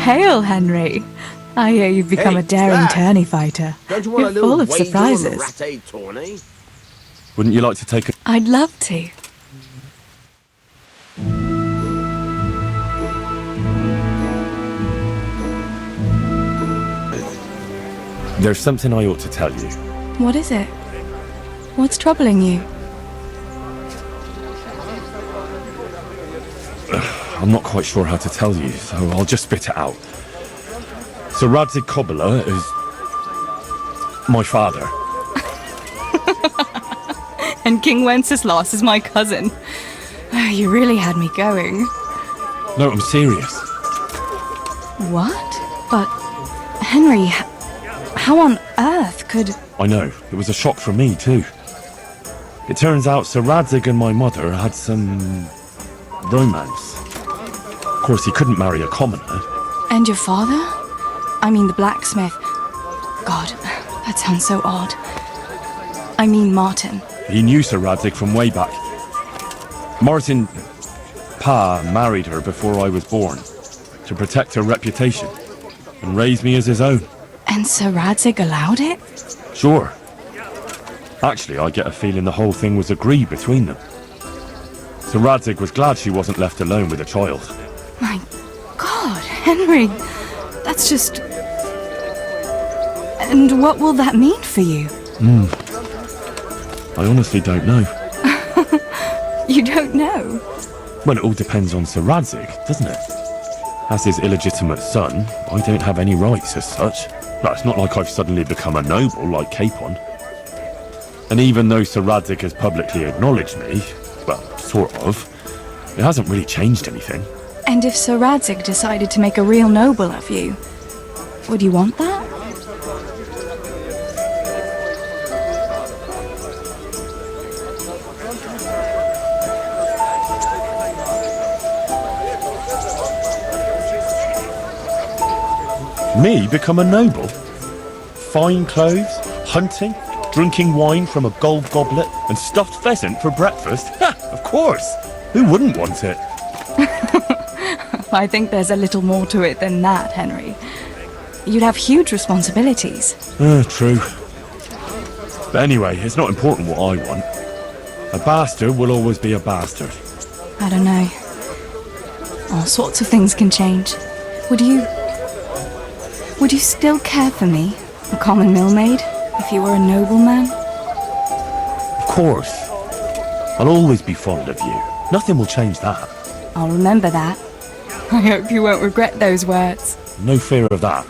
Hail, Henry. I hear you've become a daring tourney fighter. Don't you want You're a little full of wager surprises. on the ratte tourney? Wouldn't you like to take a... I'd love to. There's something I ought to tell you. What is it? What's troubling you? I'm not quite sure how to tell you, so I'll just spit it out. Sir Radzig Kobyla is... my father. And King Wenceslas is my cousin. You really had me going. No, I'm serious. What? But, Henry, how on earth could... I know, it was a shock for me too. It turns out Sir Radzig and my mother had some... romance. Of course, he couldn't marry a commoner. And your father? I mean the blacksmith. God, that sounds so odd. I mean Martin. He knew Sir Radzig from way back. Martin... Pa married her before I was born, to protect her reputation, and raise me as his own. And Sir Radzig allowed it? Sure. Actually, I get a feeling the whole thing was agreed between them. Sir Radzig was glad she wasn't left alone with a child. My God, Henry, that's just... And what will that mean for you? I honestly don't know. You don't know? Well, it all depends on Sir Radzig, doesn't it? As his illegitimate son, I don't have any rights as such. But it's not like I've suddenly become a noble like Capon. And even though Sir Radzig has publicly acknowledged me, well, sort of, it hasn't really changed anything. And if Sir Radzig decided to make a real noble of you, would you want that? Me become a noble? Fine clothes, hunting, drinking wine from a gold goblet, and stuffed pheasant for breakfast? Ha! Of course! Who wouldn't want it? I think there's a little more to it than that, Henry. You'd have huge responsibilities. True. But anyway, it's not important what I want. A bastard will always be a bastard. I don't know. All sorts of things can change. Would you still care for me, a common millmaid, if you were a nobleman? Of course. I'll always be fond of you. Nothing will change that. I'll remember that. I hope you won't regret those words. No fear of that.